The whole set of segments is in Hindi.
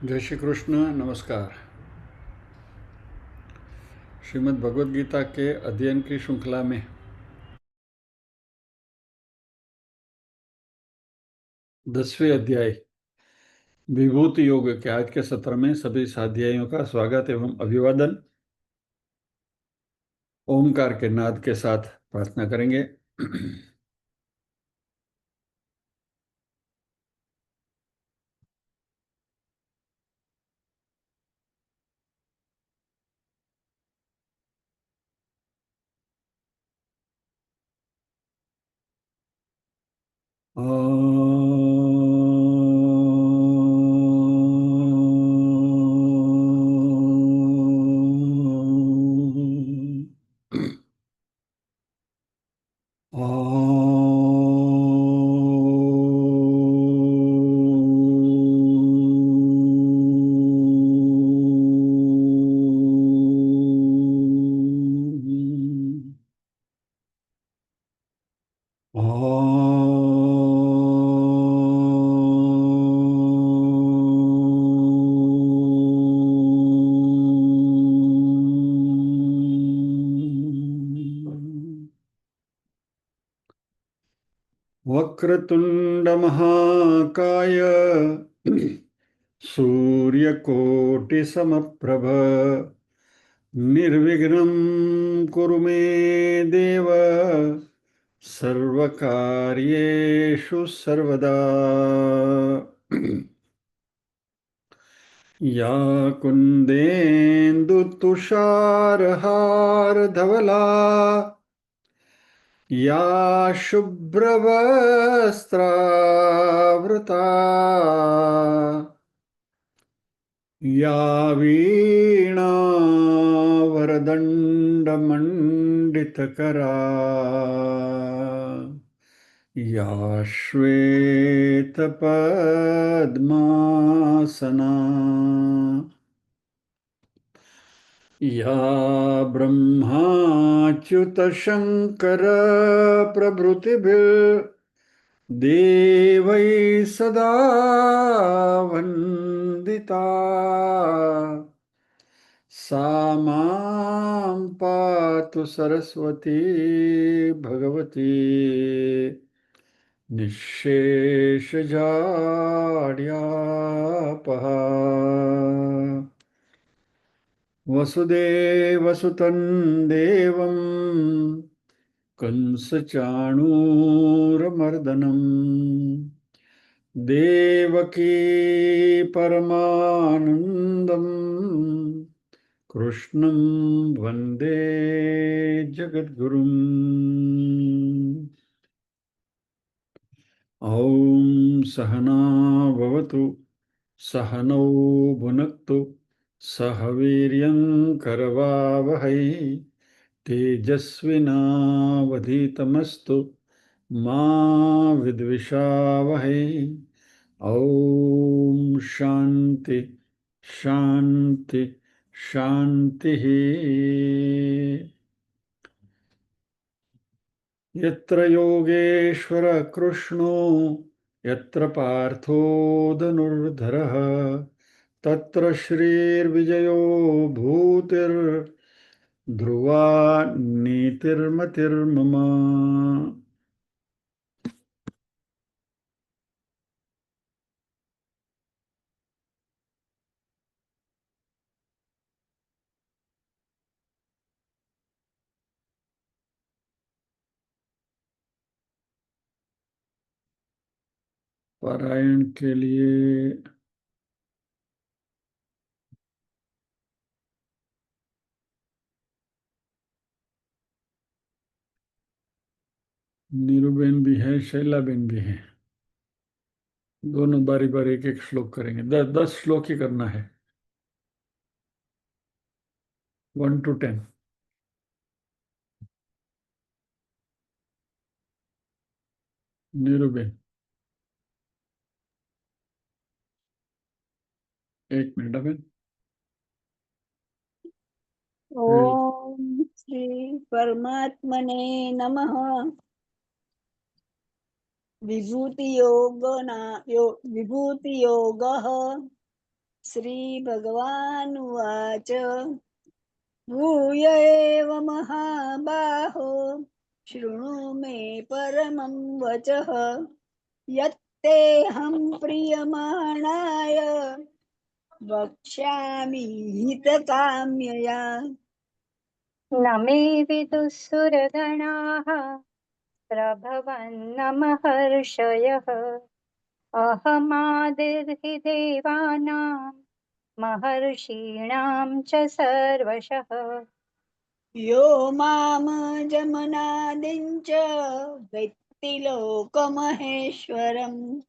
जय श्री कृष्ण। नमस्कार। श्रीमद् भगवद गीता के अध्ययन की श्रृंखला में 10वें अध्याय विभूति योग के आज के सत्र में सभी साध्यायों का स्वागत एवं अभिवादन। ओमकार के नाद के साथ प्रार्थना करेंगे। वक्रतुंड महाकाय सूर्यकोटि समप्रभ निर्विघ्नं कुरु मे देव सर्वकार्येषु सर्वदा। या कुन्देन्दु तुषारहारधवला या शुभ्रवस्त्रावृता या वीणावरदण्डमण्डितकरा या श्वेतपद्मासना या ब्रह्माच्युतशङ्करप्रभृतिभिर्देवैः सदा वन्दिता सा मां पातु सरस्वती भगवती निःशेषजाड्यापहा। वसुदेवसुतं देवं कंसचाणूरमर्दनं देवकी परमानन्दं कृष्णं वन्दे जगद्गुरुम्। ॐ सहना भवतु सहनौ भुनक्तु सह वीर्यं करवावहै तेजस्विनावधीतमस्तु मा विद्विषावहै। ॐ शान्ति शान्ति शान्तिः। यत्र योगेश्वर कृष्णो यत्र पार्थो धनुर्धरः तत्र श्रीर्विजयो भूतिर्ध्रुवा नीतिर्मतिर्मम। पारायण के लिए नीरूबेन भी है, शैलाबेन भी है। दोनों बारी बारी एक एक श्लोक करेंगे। 10 श्लोक ही करना है, 1 to 10। नीरूबेन 1 मिनट अबेन। ओम श्री परमात्मने नमः। विभूति योगः श्रीभगवानुवाच भूय एव महाबाहो शृणु मे परमं वचः यत्तेऽहं प्रीयमाणाय वक्ष्यामि हितकाम्यया। न मे विदुःसुरगणाः प्रभवन्न महर्षयः अहमादिर्हि देवानां महर्षीणां च सर्वशः। यो मामजमनादिं च वेत्ति लोकमहेश्वरम्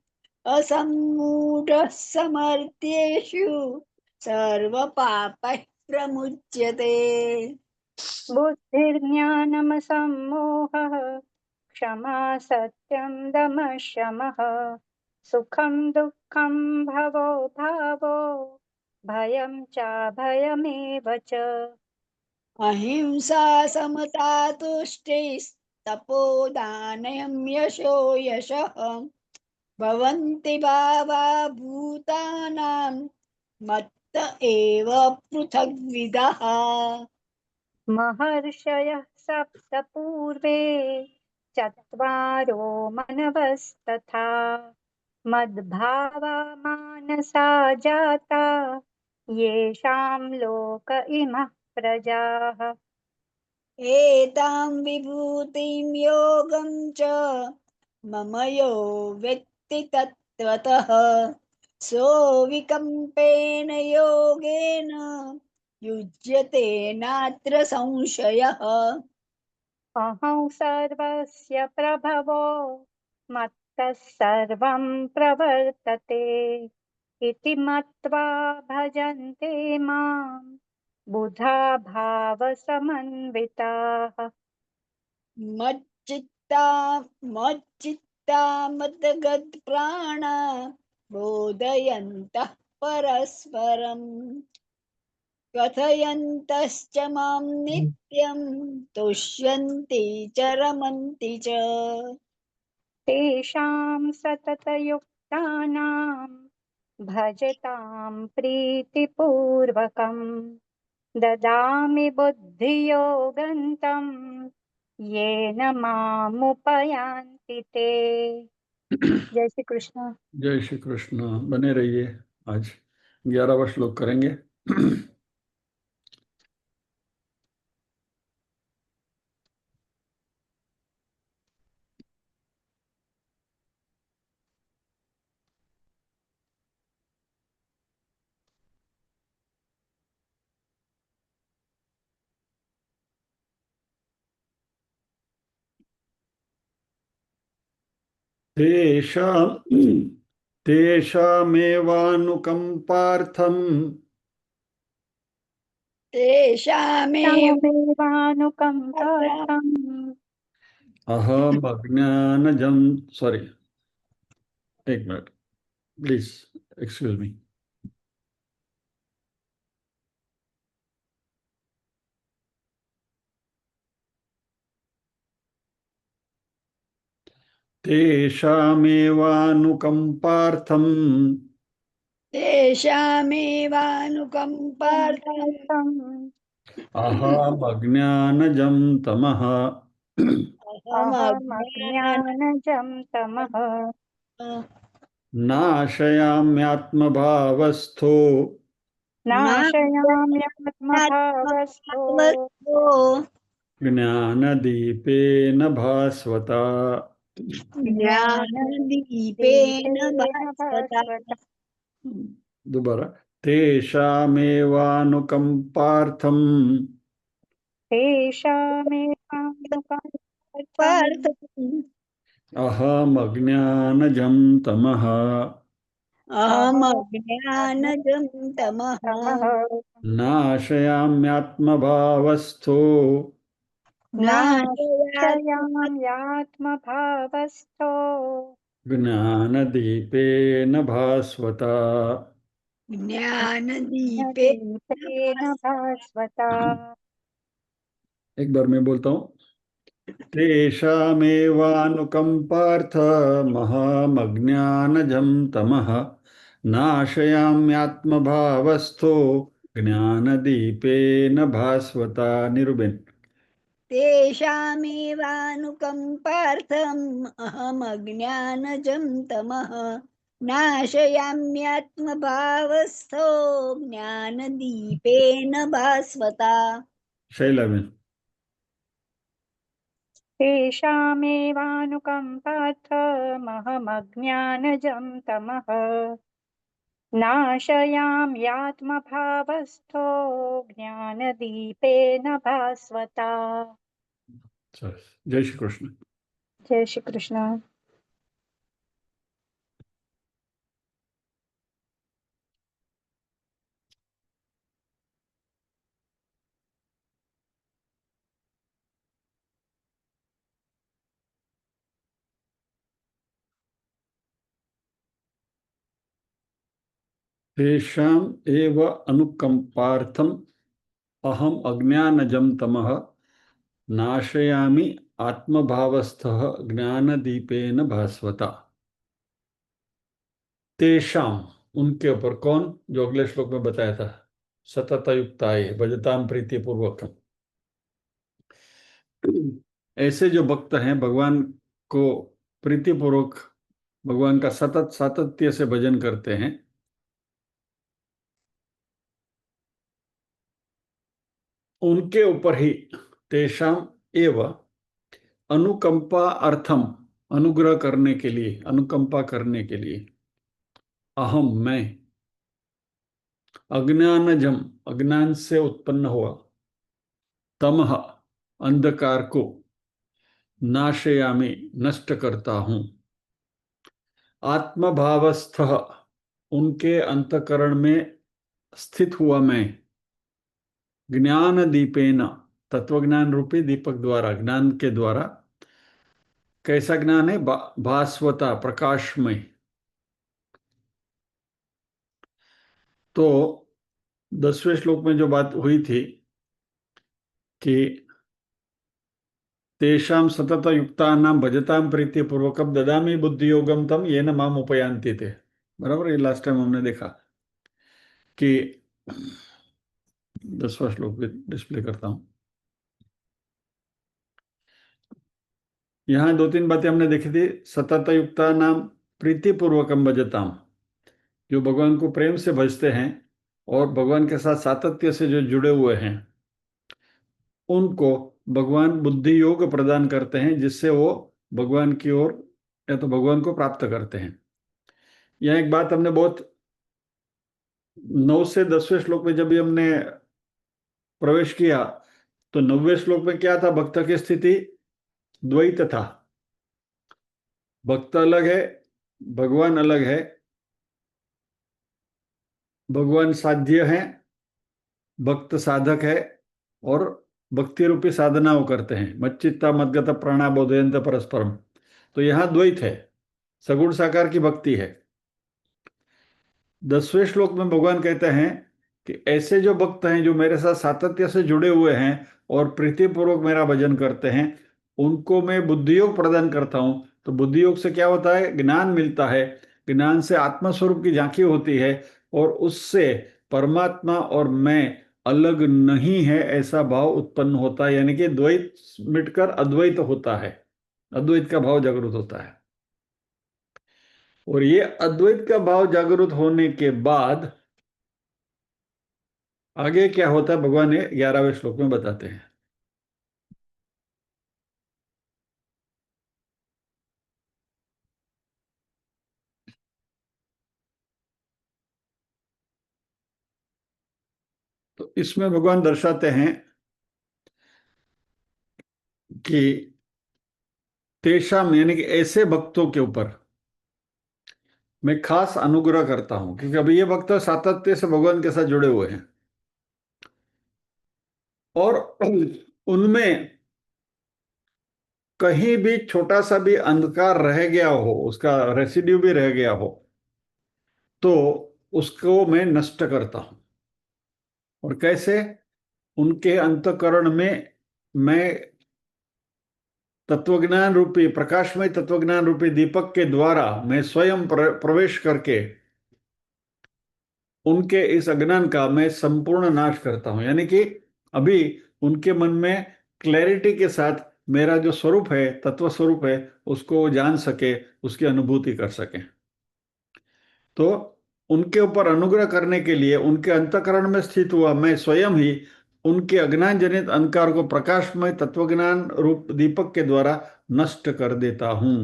असम्मूढः समर्थ्येषु सर्वपापैः प्रमुच्यते। बुद्धिर्ज्ञानमसम्मोहः क्षमा सत्यं दमः शमः सुखं दुःखं भवो भावो भयं चाभयमेव च। अहिंसा समता तुष्टिस्तपोदानं यशो यशः भवन्ति भावा भूतानां मत्त एव पृथग्विदः। महर्षयः सप्त पूर्वे चत्वारो मनवस्तथा मद्भावा मानसा जाता येषां लोक इमः प्रजाः। एतां विभूतिं योगं च मम यो वेत्ति तत्त्वतः सो विकम्पेन योगेन युज्यते नात्र संशयः। अहं सर्वस्य प्रभवो मत्तः सर्वं प्रवर्तते इति मत्वा भजन्ते मां बुधा भावसमन्विताः। मच्चित्ता मच्चित्ता मद्गतप्राणा बोधयन्तः परस्परम् कथयन्तश्च मां नित्यं तुष्यन्ति च रमन्ति च। तेषां सततयुक्तानां भजतां प्रीतिपूर्वकं ददामि बुद्धियोगन्तं येन मामुपयान्ति ते। जय श्री कृष्ण। जय श्री कृष्ण। बने रहिए। आज 11वां श्लोक करेंगे। तेषामेवानुकम्पार्थम् तेषामेव तामेवानुकम्पार्थम् अहमज्ञानजं सॉरी, एक मिनट प्लीज, एक्सक्यूज मी। तेषामेवानुकम्पार्थम् तेषामेवानुकम्पार्थम् अहमज्ञानजं तमः अहमज्ञान अहमज्ञानजं तमः नाशयाम्यात्मभावस्थो नाशयाम्यात्मभावस्थो ज्ञानदीपेन भास्वता। ज्ञानदीपेन ज्ञानदीपेन भास्वता। भास्वता। दोबारा। तेषामेवानुकम्पार्थम् तेषामेवानुकम्पार्थम् पार्थम् अहमज्ञानजं तमः अहमज्ञानजं तमः तमः नाशयाम्यात्मभावस्थो नाशयात् नाशयाम्यात्मभावस्थो ज्ञानदीपेन भास्वता। ज्ञानदीपेन ज्ञानदीपेन भास्वता। भास्वता। एक बार मैं बोलता हूँ। तेषामेवानुकम्पार्थमहमज्ञानजं तमः नाशयाम्यात्मभावस्थो ज्ञानदीपेन भास्वता। निरुबेन। तेषामेवानुकम्पार्थम् अहमज्ञानजं तमः नाशयाम्यात्मभावस्थो ज्ञानदीपेन भास्वता। शैलाबेन। तेषामेवानुकम्पार्थमहमज्ञानजं तमः नाशयाम्यात्मभावस्थो ज्ञानदीपेन भास्वता। जय श्री कृष्ण। जय श्री कृष्ण। तेषाम् एव अनुकंपार्थम अहम अज्ञानजं तमः नाशयामि आत्मभावस्थः ज्ञानदीपेन भास्वता। तेषाम, उनके ऊपर। कौन? जो अगले श्लोक में बताया था। सतत युक्ताये भजताम प्रीति पूर्वकम। ऐसे जो भक्त हैं, भगवान को प्रीति पूर्वक, भगवान का सतत सातत्य से भजन करते हैं, उनके ऊपर ही तेषाम एव अनुकंपा अर्थम, अनुग्रह करने के लिए, अनुकंपा करने के लिए, अहम, मैं, अज्ञानजम, अज्ञान से उत्पन्न हुआ, तमह, अंधकार को, नाशयामि, नष्ट करता हूं, आत्मभावस्थ, उनके अंतकरण में स्थित हुआ मैं, ज्ञान दीपेन, तत्वज्ञान रूपी दीपक द्वारा, ज्ञान के द्वारा। कैसा ज्ञान है? भास्वता, प्रकाशमय। तो 10वें श्लोक में जो बात हुई थी कि तेषां सतत युक्तानां भजतां प्रीति पूर्वकम ददामि बुद्धि योगम तम येन माम उपयांति थे। बराबर, ये लास्ट टाइम हमने देखा कि 10वां श्लोक भी डिस्प्ले करता हूं। यहां 2-3 बातें हमने देखी थी। सतत युक्तानां प्रीति पूर्वकम भजताम, जो भगवान को प्रेम से भजते हैं और भगवान के साथ सातत्य से जो जुड़े हुए हैं, उनको भगवान बुद्धि योग प्रदान करते हैं, जिससे वो भगवान की ओर या तो भगवान को प्राप्त करते हैं। यह एक बात हमने बहुत 9 से 10वें श्लोक में जब भी हमने प्रवेश किया, तो 9वें श्लोक में क्या था? भक्त की स्थिति द्वैत था। भक्त अलग है, भगवान अलग है। भगवान साध्य है, भक्त साधक है, और भक्ति रूपी साधना वो करते हैं। मच्चित्ता मद्गत प्राणा बोधयंत परस्परम। तो यहां द्वैत है, सगुण साकार की भक्ति है। 10वें श्लोक में भगवान कहते हैं कि ऐसे जो भक्त हैं, जो मेरे साथ सातत्य से जुड़े हुए हैं और प्रीतिपूर्वक मेरा भजन करते हैं, उनको मैं बुद्धि योग प्रदान करता हूं। तो बुद्धि योग से क्या होता है? ज्ञान मिलता है। ज्ञान से आत्मस्वरूप की झांकी होती है, और उससे परमात्मा और मैं अलग नहीं है ऐसा भाव उत्पन्न होता है। यानी कि द्वैत मिटकर अद्वैत होता है, अद्वैत का भाव जागृत होता है। और ये अद्वैत का भाव जागृत होने के बाद आगे क्या होता है, भगवान ये 11वें श्लोक में बताते हैं। तो इसमें भगवान दर्शाते हैं कि तेषाम, यानी कि ऐसे भक्तों के ऊपर मैं खास अनुग्रह करता हूं, क्योंकि अभी ये भक्त सातत्य से भगवान के साथ जुड़े हुए हैं, और उनमें कहीं भी छोटा सा भी अंधकार रह गया हो, उसका रेसिड्यू भी रह गया हो, तो उसको मैं नष्ट करता हूं। और कैसे? उनके अंतःकरण में मैं तत्वज्ञान रूपी, प्रकाशमय तत्वज्ञान रूपी दीपक के द्वारा मैं स्वयं प्रवेश करके उनके इस अज्ञान का मैं संपूर्ण नाश करता हूं, यानी कि अभी उनके मन में क्लैरिटी के साथ मेरा जो स्वरूप है, तत्व स्वरूप है, उसको वो जान सके, उसकी अनुभूति कर सके। तो उनके ऊपर अनुग्रह करने के लिए उनके अंतःकरण में स्थित हुआ मैं स्वयं ही उनके अज्ञान जनित अंधकार को प्रकाशमय तत्वज्ञान रूप दीपक के द्वारा नष्ट कर देता हूं।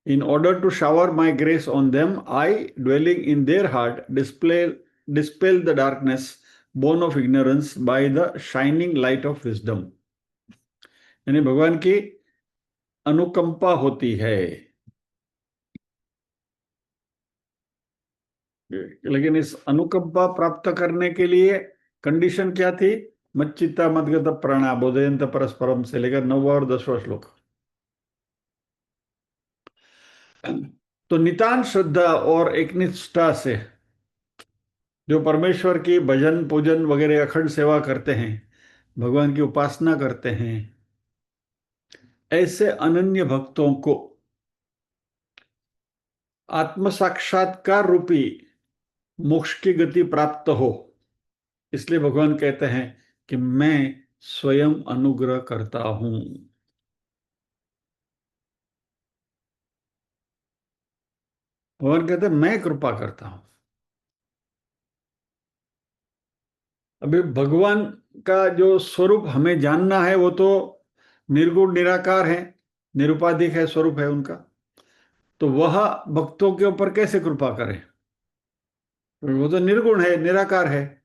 In order to shower my grace on them, I, dwelling in their heart, dispel the darkness born of ignorance by the shining light of wisdom। यानी भगवान की अनुकंपा होती है, लेकिन इस अनुकंपा प्राप्त करने के लिए कंडीशन क्या थी? मच्चित्ता मदगत प्राणा बोधयंत परस्परम से लेकर 9वां और 10वां श्लोक। तो नितान श्रद्धा और एक निष्ठा से जो परमेश्वर की भजन पूजन वगैरह अखंड सेवा करते हैं, भगवान की उपासना करते हैं, ऐसे अनन्य भक्तों को आत्म साक्षात्कार रूपी मोक्ष की गति प्राप्त हो, इसलिए भगवान कहते हैं कि मैं स्वयं अनुग्रह करता हूं। भगवान कहते हैं मैं कृपा करता हूं। अभी भगवान का जो स्वरूप हमें जानना है वो तो निर्गुण निराकार है, निरुपाधिक है, स्वरूप है उनका। तो वह भक्तों के ऊपर कैसे कृपा करे? वो तो निर्गुण है, निराकार है।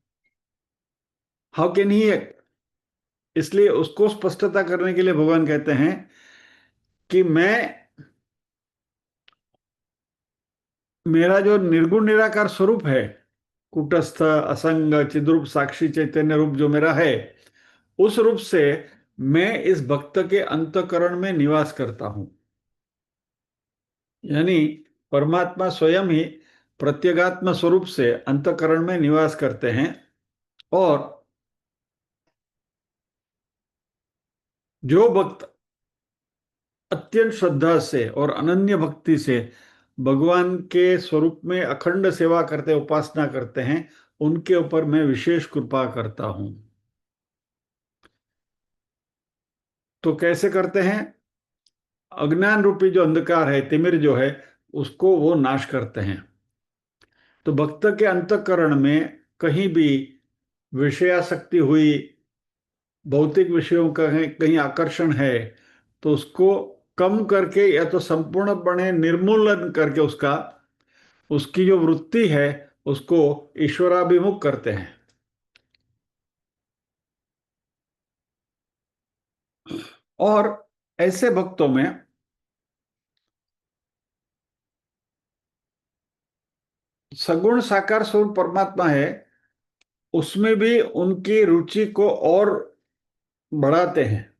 How can he act? इसलिए उसको स्पष्टता करने के लिए भगवान कहते हैं कि मेरा जो निर्गुण निराकार स्वरूप है, कुटस्थ असंग चिद्रूप साक्षी चैतन्य रूप जो मेरा है, उस रूप से मैं इस भक्त के अंतःकरण में निवास करता हूं। यानी परमात्मा स्वयं ही प्रत्यगात्म स्वरूप से अंतःकरण में निवास करते हैं, और जो भक्त अत्यंत श्रद्धा से और अनन्य भक्ति से भगवान के स्वरूप में अखंड सेवा करते, उपासना करते हैं, उनके ऊपर मैं विशेष कृपा करता हूं। तो कैसे करते हैं? अज्ञान रूपी जो अंधकार है, तिमिर जो है, उसको वो नाश करते हैं। तो भक्त के अंतःकरण में कहीं भी विषयासक्ति हुई, भौतिक विषयों का कहीं आकर्षण है, तो उसको कम करके या तो संपूर्णपणे निर्मूलन करके उसकी जो वृत्ति है उसको ईश्वराभिमुख करते हैं। और ऐसे भक्तों में सगुण साकार स्वरूप परमात्मा है, उसमें भी उनकी रुचि को और बढ़ाते हैं।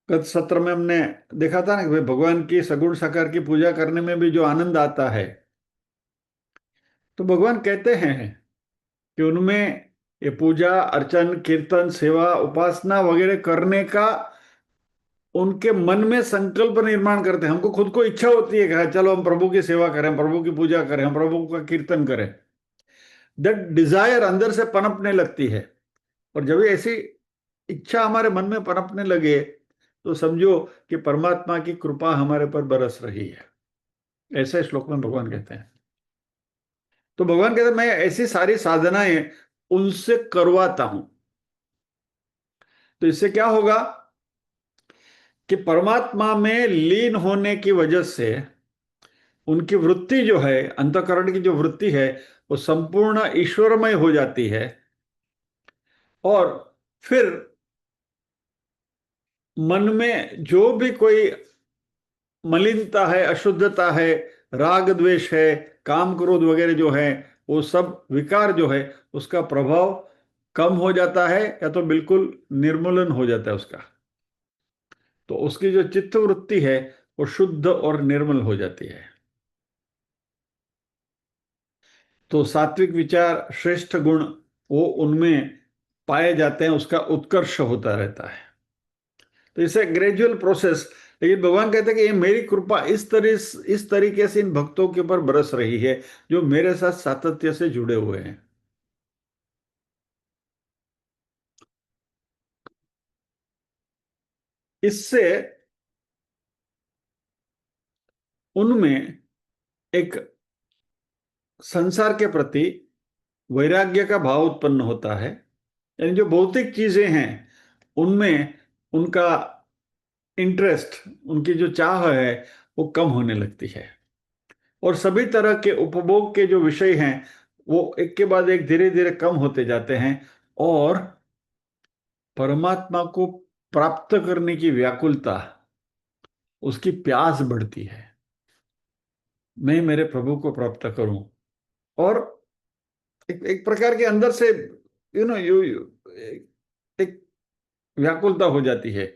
गत सत्र में हमने देखा था ना कि भाई भगवान की सगुण साकार की पूजा करने में भी जो आनंद आता है, तो भगवान कहते हैं कि उनमें ये पूजा अर्चन कीर्तन सेवा उपासना वगैरह करने का उनके मन में संकल्प निर्माण करते हैं। हमको खुद को इच्छा होती है कि हाँ, चलो हम प्रभु की सेवा करें, प्रभु की पूजा करें, हम प्रभु का कीर्तन करें। दैट डिजायर अंदर से पनपने लगती है, और जब ऐसी इच्छा हमारे मन में पनपने लगे तो समझो कि परमात्मा की कृपा हमारे पर बरस रही है। ऐसे श्लोक में भगवान कहते हैं। तो भगवान कहते हैं मैं ऐसी सारी साधनाएं उनसे करवाता हूं। तो इससे क्या होगा कि परमात्मा में लीन होने की वजह से उनकी वृत्ति जो है, अंतःकरण की जो वृत्ति है, वो संपूर्ण ईश्वरमय हो जाती है। और फिर मन में जो भी कोई मलिनता है, अशुद्धता है, राग द्वेष है, काम क्रोध वगैरह जो है, वो सब विकार जो है, उसका प्रभाव कम हो जाता है या तो बिल्कुल निर्मूलन हो जाता है उसका। तो उसकी जो चित्त वृत्ति है वो शुद्ध और निर्मल हो जाती है। तो सात्विक विचार, श्रेष्ठ गुण वो उनमें पाए जाते हैं, उसका उत्कर्ष होता रहता है। तो इसे ग्रेजुअल प्रोसेस, लेकिन भगवान कहते हैं कि ये मेरी कृपा इस तरीके से इन भक्तों के ऊपर बरस रही है जो मेरे साथ सातत्य से जुड़े हुए हैं। इससे उनमें एक संसार के प्रति वैराग्य का भाव उत्पन्न होता है। यानी जो भौतिक चीजें हैं उनमें उनका इंटरेस्ट, उनकी जो चाह है वो कम होने लगती है, और सभी तरह के उपभोग के जो विषय हैं वो एक के बाद एक धीरे धीरे कम होते जाते हैं, और परमात्मा को प्राप्त करने की व्याकुलता, उसकी प्यास बढ़ती है। मैं मेरे प्रभु को प्राप्त करूं, और एक प्रकार के अंदर से यू नो यू एक व्याकुलता हो जाती है।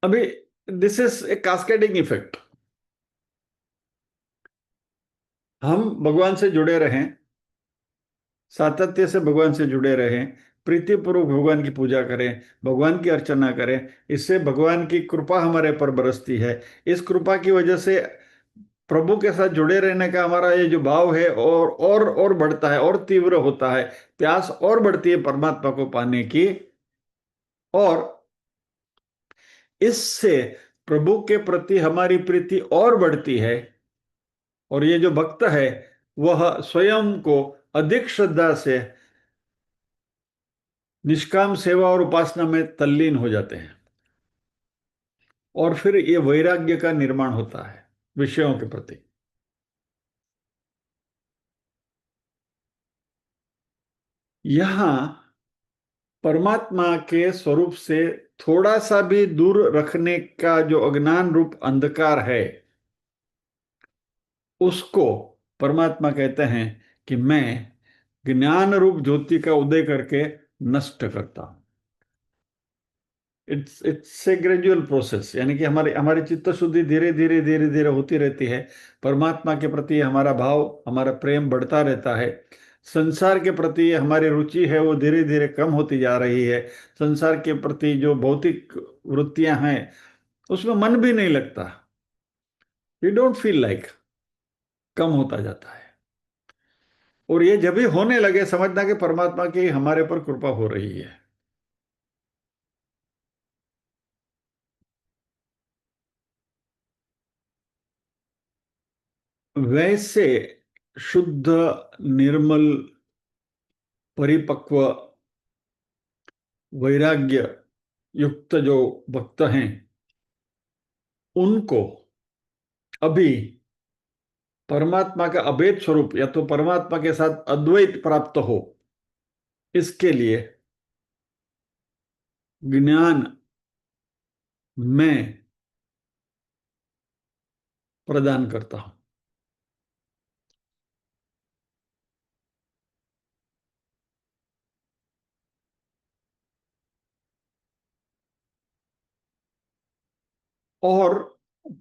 अभी this is a cascading effect. हम भगवान से जुड़े रहें, सातत्य से भगवान से जुड़े रहें, प्रीतिपूर्वक भगवान की पूजा करें, भगवान की अर्चना करें, इससे भगवान की कृपा हमारे पर बरसती है। इस कृपा की वजह से प्रभु के साथ जुड़े रहने का हमारा ये जो भाव है और बढ़ता है, और तीव्र होता है, प्यास और बढ़ती है परमात्मा को पाने की, और इससे प्रभु के प्रति हमारी प्रीति और बढ़ती है, और ये जो भक्त है वह स्वयं को अधिक श्रद्धा से निष्काम सेवा और उपासना में तल्लीन हो जाते हैं, और फिर ये वैराग्य का निर्माण होता है विषयों के प्रति। यहां परमात्मा के स्वरूप से थोड़ा सा भी दूर रखने का जो अज्ञान रूप अंधकार है, उसको परमात्मा कहते हैं कि मैं ज्ञान रूप ज्योति का उदय करके नष्ट करता हूं। इट्स ए ग्रेजुअल प्रोसेस, यानी कि हमारी हमारी चित्त शुद्धि धीरे धीरे धीरे धीरे होती रहती है। परमात्मा के प्रति हमारा भाव, हमारा प्रेम बढ़ता रहता है। संसार के प्रति हमारी रुचि है वो धीरे धीरे कम होती जा रही है। संसार के प्रति जो भौतिक वृत्तियां हैं उसमें मन भी नहीं लगता, वी डोंट फील लाइक, कम होता जाता है। और ये जब भी होने लगे समझना कि परमात्मा की हमारे पर कृपा हो रही है। वैसे शुद्ध, निर्मल, परिपक्व, वैराग्य युक्त जो भक्त हैं उनको अभी परमात्मा का अभेद स्वरूप या तो परमात्मा के साथ अद्वैत प्राप्त हो, इसके लिए ज्ञान मैं प्रदान करता हूं। और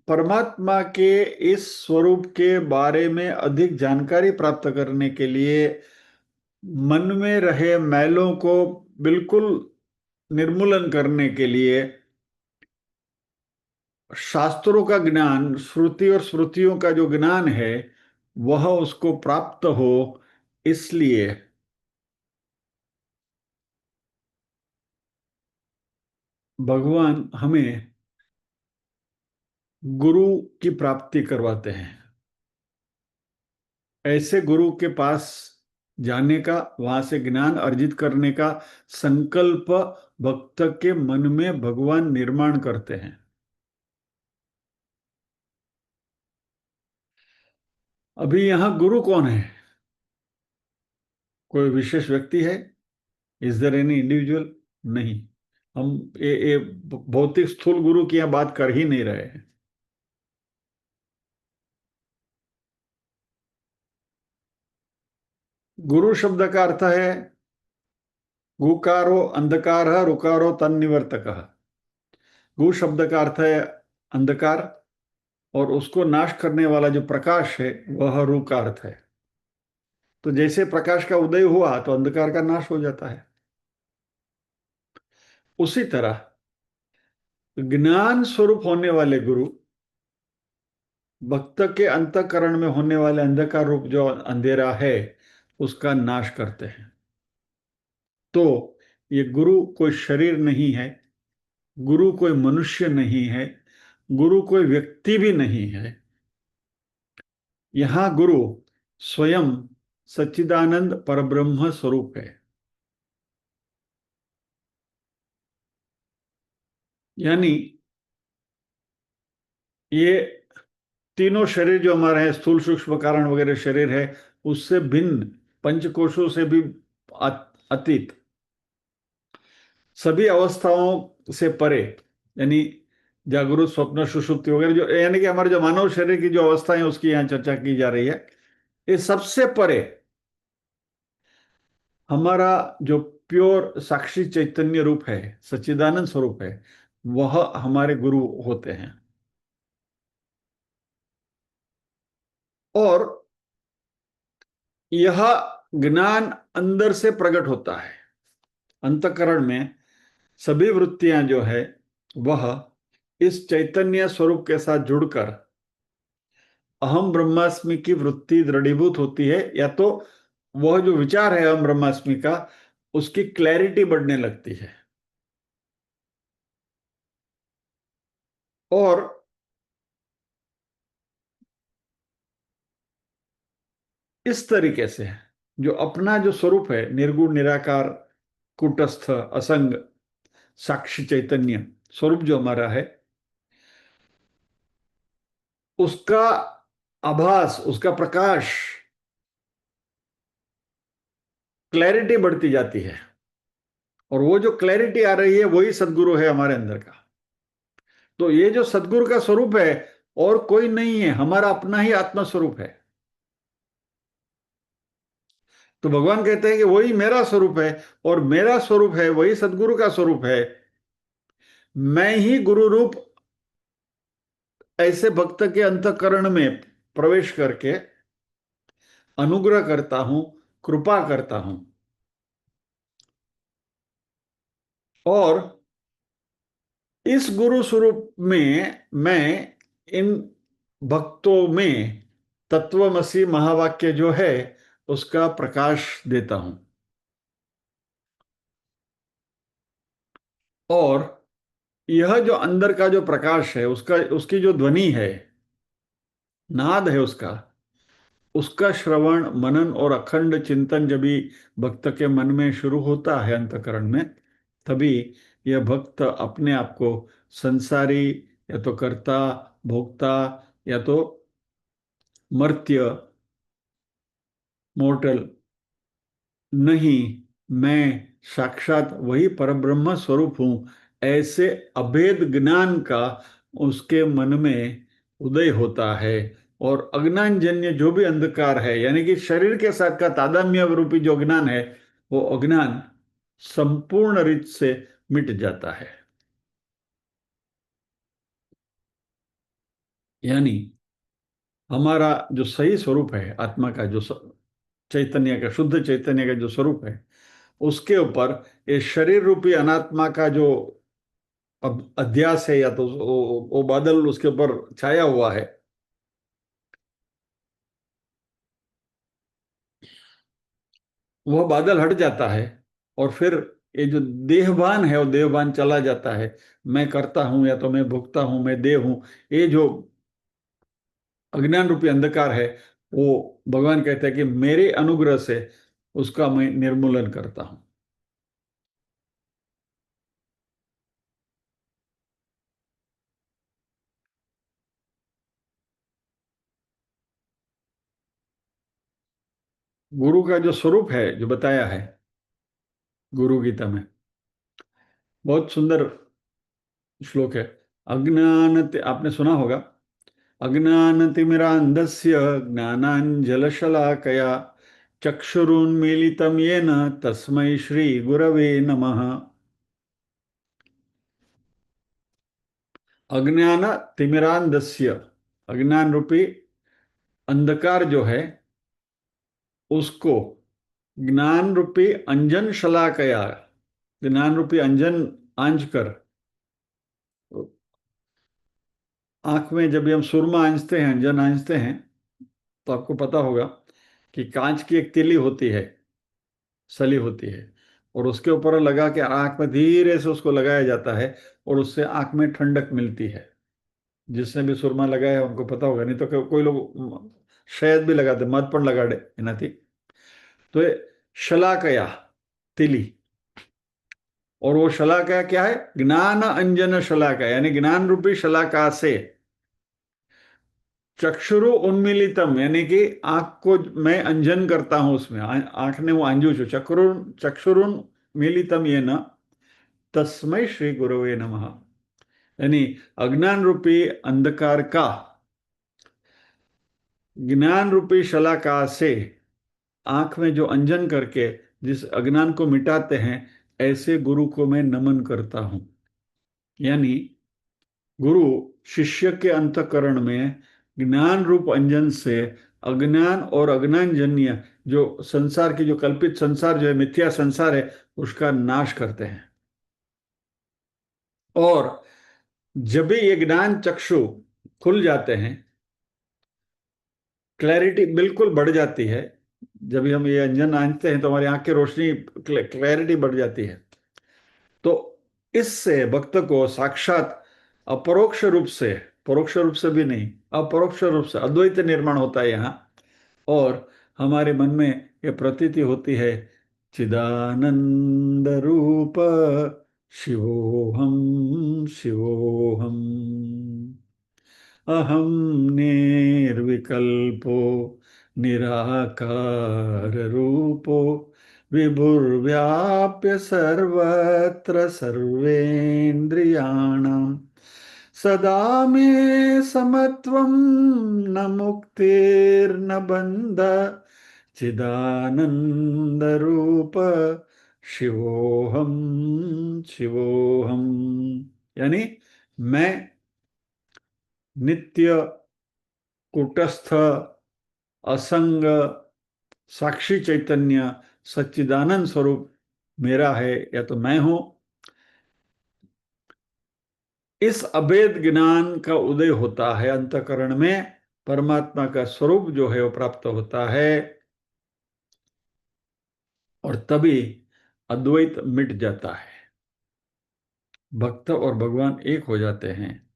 परमात्मा के इस स्वरूप के बारे में अधिक जानकारी प्राप्त करने के लिए मन में रहे मैलों को बिल्कुल निर्मूलन करने के लिए शास्त्रों का ज्ञान, श्रुति और स्मृतियों का जो ज्ञान है वह उसको प्राप्त हो, इसलिए भगवान हमें गुरु की प्राप्ति करवाते हैं। ऐसे गुरु के पास जाने का, वहां से ज्ञान अर्जित करने का संकल्प भक्त के मन में भगवान निर्माण करते हैं। अभी यहां गुरु कौन है? कोई विशेष व्यक्ति है? Is there any individual? नहीं। हम ये भौतिक स्थूल गुरु की यहां बात कर ही नहीं रहे हैं। गुरु शब्द का अर्थ है गुकारो अंधकार, रुकारो तन्निवर्तक। गु शब्द का अर्थ है अंधकार, और उसको नाश करने वाला जो प्रकाश है वह रू का अर्थ है। तो जैसे प्रकाश का उदय हुआ तो अंधकार का नाश हो जाता है। उसी तरह ज्ञान स्वरूप होने वाले गुरु भक्त के अंतःकरण में होने वाले अंधकार रूप जो अंधेरा है उसका नाश करते हैं। तो ये गुरु कोई शरीर नहीं है, गुरु कोई मनुष्य नहीं है, गुरु कोई व्यक्ति भी नहीं है। यहां गुरु स्वयं सच्चिदानंद परब्रह्म स्वरूप है। यानी ये तीनों शरीर जो हमारे हैं, स्थूल सूक्ष्म कारण वगैरह शरीर है, उससे भिन्न, पंचकोशों से भी अतीत, सभी अवस्थाओं से परे, यानी जागृत स्वप्न सुषुप्ति वगैरह जो, यानी कि हमारे जो मानव शरीर की जो अवस्था है उसकी यहाँ चर्चा की जा रही है। ये सबसे परे हमारा जो प्योर साक्षी चैतन्य रूप है, सच्चिदानंद स्वरूप है, वह हमारे गुरु होते हैं। और यह ज्ञान अंदर से प्रकट होता है। अंतःकरण में सभी वृत्तियां जो है वह इस चैतन्य स्वरूप के साथ जुड़कर अहम ब्रह्मास्मि की वृत्ति दृढ़ीभूत होती है, या तो वह जो विचार है अहम ब्रह्मास्मि का, उसकी क्लैरिटी बढ़ने लगती है। और इस तरीके से जो अपना जो स्वरूप है, निर्गुण निराकार कूटस्थ असंग साक्षी चैतन्य स्वरूप जो हमारा है, उसका आभास, उसका प्रकाश, क्लैरिटी बढ़ती जाती है। और वो जो क्लैरिटी आ रही है वही सदगुरु है हमारे अंदर का। तो ये जो सदगुरु का स्वरूप है और कोई नहीं है, हमारा अपना ही आत्मा स्वरूप है। तो भगवान कहते हैं कि वही मेरा स्वरूप है, और मेरा स्वरूप है वही सदगुरु का स्वरूप है। मैं ही गुरु रूप ऐसे भक्त के अंतःकरण में प्रवेश करके अनुग्रह करता हूं, कृपा करता हूं। और इस गुरु स्वरूप में मैं इन भक्तों में तत्वमसि महावाक्य जो है उसका प्रकाश देता हूं। और यह जो अंदर का जो प्रकाश है, उसका, उसकी जो ध्वनि है, नाद है उसका, उसका श्रवण मनन और अखंड चिंतन जब भी भक्त के मन में शुरू होता है अंतकरण में, तभी यह भक्त अपने आप को संसारी, या तो कर्ता भोक्ता, या तो मर्त्य मोर्टल नहीं, मैं साक्षात वही परब्रह्म स्वरूप हूं, ऐसे अभेद ज्ञान का उसके मन में उदय होता है। और अज्ञानजन्य जो भी अंधकार है, यानी कि शरीर के साथ का तादात्म्य रूपी जो अज्ञान है, वो अज्ञान संपूर्ण रीत से मिट जाता है। यानी हमारा जो सही स्वरूप है, आत्मा का जो चैतन्य का, शुद्ध चैतन्य का जो स्वरूप है, उसके ऊपर ये शरीर रूपी अनात्मा का जो अब अध्यास है, या तो वो बादल उसके ऊपर छाया हुआ है, वह बादल हट जाता है। और फिर ये जो देहभान है वो देहभान चला जाता है। मैं करता हूं, या तो मैं भुगता हूं, मैं देह हूं, ये जो अज्ञान रूपी अंधकार है, वो भगवान कहते हैं कि मेरे अनुग्रह से उसका मैं निर्मूलन करता हूं। गुरु का जो स्वरूप है जो बताया है गुरु गीता में, बहुत सुंदर श्लोक है। अज्ञान, आपने सुना होगा, अज्ञानतिमिरान्धस्य ज्ञानाञ्जलशलाकया चक्षुरुन्मीलितं येन तस्मै श्रीगुरवे नमः। अज्ञान तिमिरांधस्य, अज्ञान रूपी अंधकार जो है उसको ज्ञान रूपी अंजन शलाकया, ज्ञान रूपी अंजन आंज कर, आंख में जब भी हम सुरमा आंजते हैं, अंजन आंजते हैं, तो आपको पता होगा कि कांच की एक तिली होती है, सली होती है, और उसके ऊपर लगा के आंख में धीरे से उसको लगाया जाता है, और उससे आंख में ठंडक मिलती है। जिसने भी सुरमा लगाया है उनको पता होगा, नहीं तो कोई लोग शहद भी लगाते, मध पण लगाड़े एनाથી। तो ये शलाकया, तिली, और वो शलाका क्या है? ज्ञान अंजन शलाका, यानी ज्ञान रूपी शलाका से चक्षुरु उन्मीलितम, यानी कि आंख को मैं अंजन करता हूं, उसमें आंख ने वो आंजू छो, चक्षुरुन मिलितम ये न तस्मै श्री गुरुवे नमः, यानी अज्ञान रूपी अंधकार का ज्ञान रूपी शलाका से आंख में जो अंजन करके जिस अज्ञान को मिटाते हैं, ऐसे गुरु को मैं नमन करता हूं। यानी गुरु शिष्य के अंतःकरण में ज्ञान रूप अंजन से अज्ञान और अज्ञानजन्य जो संसार की, जो कल्पित संसार जो है, मिथ्या संसार है, उसका नाश करते हैं। और जब भी ये ज्ञान चक्षु खुल जाते हैं, क्लैरिटी बिल्कुल बढ़ जाती है। जब भी हम ये अंजन आंचते हैं तो हमारी आंख की रोशनी, क्लैरिटी बढ़ जाती है। तो इससे भक्त को साक्षात अपरोक्ष रूप से, परोक्ष रूप से भी नहीं, अपरोक्ष रूप से अद्वैत निर्माण होता है यहाँ। और हमारे मन में ये प्रतीति होती है, चिदानंद रूप शिवोहम शिवोहम, अहम निर्विकल्पो निराकार रूपो विभुर्व्याप्य सर्वत्र सर्वेन्द्रियाणां सदा मे समत्वं न मुक्तिर्न बन्ध चिदानंद रूप शिवोहम शिवोहम, यानी मैं नित्य कूटस्थ असंग साक्षी चैतन्य सच्चिदानंद स्वरूप मेरा है, या तो मैं हूं। इस अभेद ज्ञान का उदय होता है अंतःकरण में, परमात्मा का स्वरूप जो है वो प्राप्त होता है, और तभी अद्वैत मिट जाता है, भक्त और भगवान एक हो जाते हैं।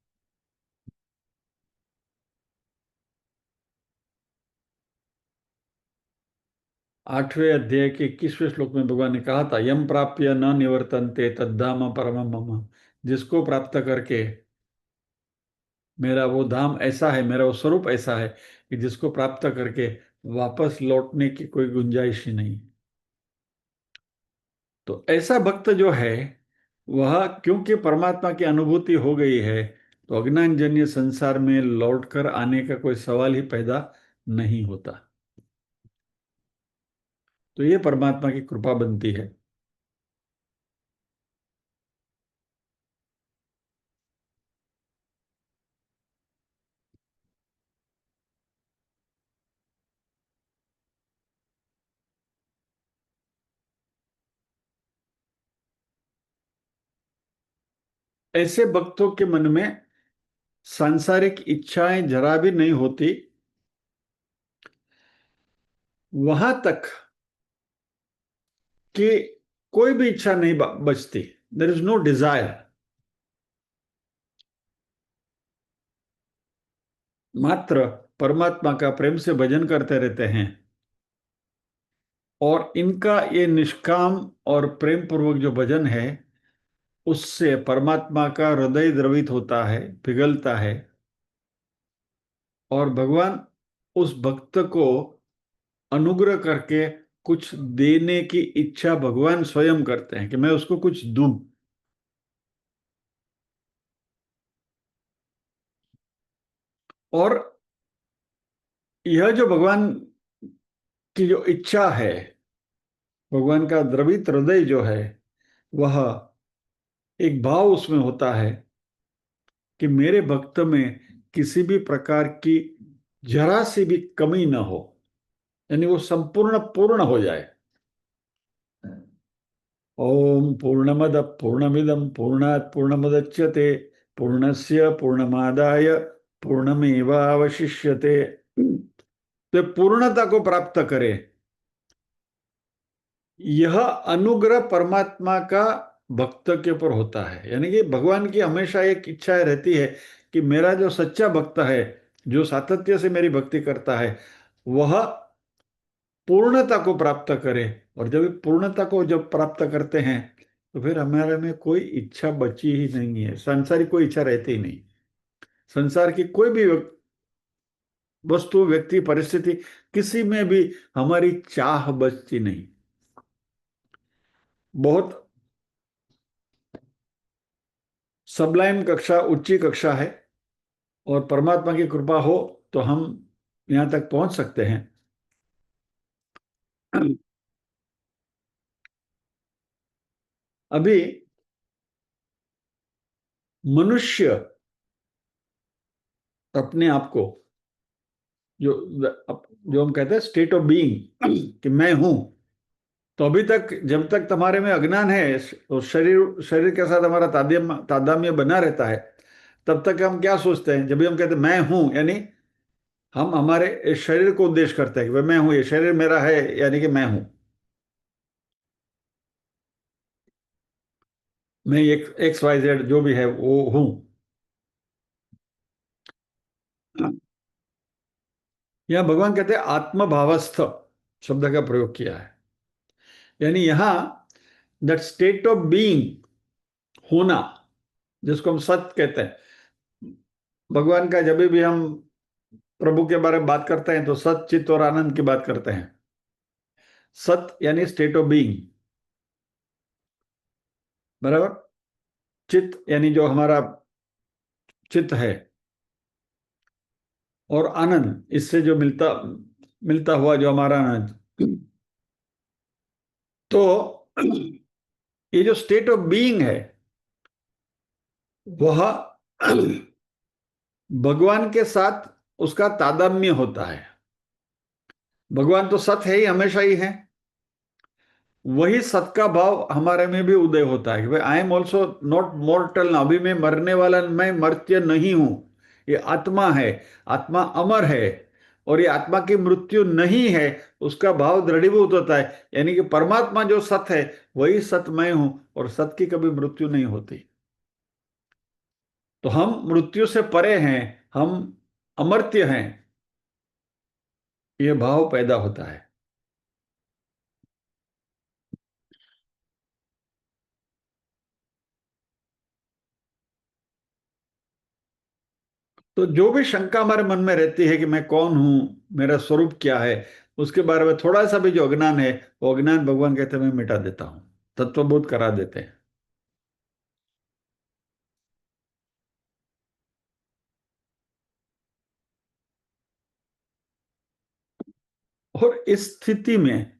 8वें अध्याय के 21वें श्लोक में भगवान ने कहा था, यम प्राप्य न निवर्तन्ते तद्धाम परमं मम, जिसको प्राप्त करके, मेरा वो धाम ऐसा है, मेरा वो स्वरूप ऐसा है कि जिसको प्राप्त करके वापस लौटने की कोई गुंजाइश ही नहीं। तो ऐसा भक्त जो है वह, क्योंकि परमात्मा की अनुभूति हो गई है, तो अज्ञानजन्य संसार में लौटकर आने का कोई सवाल ही पैदा नहीं होता। तो ये परमात्मा की कृपा बनती है। ऐसे भक्तों के मन में सांसारिक इच्छाएं जरा भी नहीं होती, वहां तक कि कोई भी इच्छा नहीं बचती। देयर इज नो डिजायर, मात्र परमात्मा का प्रेम से भजन करते रहते हैं। और इनका ये निष्काम और प्रेम पूर्वक जो भजन है, उससे परमात्मा का हृदय द्रवित होता है, पिघलता है, और भगवान उस भक्त को अनुग्रह करके कुछ देने की इच्छा भगवान स्वयं करते हैं कि मैं उसको कुछ दूं। और यह जो भगवान की जो इच्छा है, भगवान का द्रवित हृदय जो है, वह एक भाव उसमें होता है कि मेरे भक्त में किसी भी प्रकार की जरा सी भी कमी न हो, यानी वो संपूर्ण पूर्ण हो जाए। ओम पूर्णमद पूर्णमिदम पूर्णात् पूर्णमुदच्यते पूर्णस्य पूर्णमादाय पूर्णमेवावशिष्यते। तो पूर्णता को प्राप्त करें, यह अनुग्रह परमात्मा का भक्त के ऊपर होता है। यानी कि भगवान की हमेशा एक इच्छा रहती है कि मेरा जो सच्चा भक्त है, जो सातत्य से मेरी भक्ति करता है, वह पूर्णता को प्राप्त करे। और जब पूर्णता को जब प्राप्त करते हैं तो फिर हमारे में कोई इच्छा बची ही नहीं है, सांसारिक कोई इच्छा रहती ही नहीं। संसार की कोई भी वस्तु, व्यक्ति, परिस्थिति, किसी में भी हमारी चाह बचती नहीं। बहुत सबलाइम कक्षा, उच्ची कक्षा है, और परमात्मा की कृपा हो तो हम यहां तक पहुंच सकते हैं। अभी मनुष्य अपने आप को, जो जो हम कहते हैं स्टेट ऑफ बीइंग कि मैं हूं, तो अभी तक जब तक तुम्हारे में अज्ञान है और शरीर शरीर के साथ हमारा तादाम्य बना रहता है, तब तक हम क्या सोचते हैं? जब भी हम कहते हैं मैं हूं, यानी हम हमारे इस शरीर को उद्देश्य करते हैं कि भाई मैं हूं, ये शरीर मेरा है, यानी कि मैं हूं, मैं एक एक्स वाई जेड जो भी है वो हूं। यहां भगवान कहते हैं आत्मभावस्थ शब्द का प्रयोग किया है। यानी यहां दैट स्टेट ऑफ बीइंग, होना, जिसको हम सत्य कहते हैं। भगवान का जब भी हम प्रभु के बारे में बात करते हैं तो सत, चित और आनंद की बात करते हैं। सत यानी स्टेट ऑफ बीइंग, बराबर। चित यानी जो हमारा चित्त है, और आनंद इससे जो मिलता मिलता हुआ जो हमारा आनंद। तो ये जो स्टेट ऑफ बीइंग है, वह भगवान के साथ उसका तादात्म्य होता है। भगवान तो सत है ही, हमेशा ही है। वही सत का भाव हमारे में भी उदय होता है कि भाई आई एम ऑल्सो नॉट मॉर्टल ना, अभी मैं मरने वाला, मैं मर्त्य नहीं हूं। ये आत्मा है, आत्मा अमर है, और ये आत्मा की मृत्यु नहीं है, उसका भाव दृढ़ीभूत होता है। यानी कि परमात्मा जो सत है वही सत मैं हूं, और सत की कभी मृत्यु नहीं होती। तो हम मृत्यु से परे हैं, हम अमर्त्य हैं, ये भाव पैदा होता है। तो जो भी शंका हमारे मन में रहती है कि मैं कौन हूं, मेरा स्वरूप क्या है, उसके बारे में थोड़ा सा भी जो अज्ञान है, वो अज्ञान भगवान कहते हैं मैं मिटा देता हूं, तत्वबोध करा देते हैं। और इस स्थिति में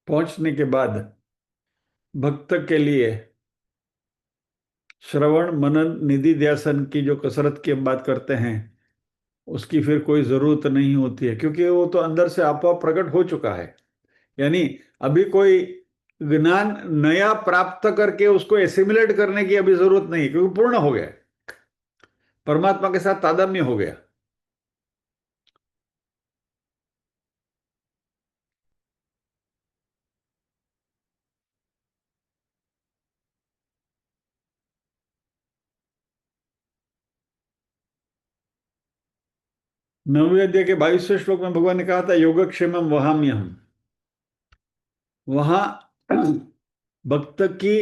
पहुंचने के बाद भक्त के लिए श्रवण, मनन, निधि ध्यासन की जो कसरत की हम बात करते हैं, उसकी फिर कोई जरूरत नहीं होती है, क्योंकि वो तो अंदर से आपो आप प्रकट हो चुका है। यानी अभी कोई ज्ञान नया प्राप्त करके उसको एसिमुलेट करने की अभी जरूरत नहीं, क्योंकि पूर्ण हो गया, परमात्मा के साथ तादात्म्य हो गया। नववें अध्याय के 22वें श्लोक में भगवान ने कहा था योगक्षेमम वहाम्यहम। वहां भक्त की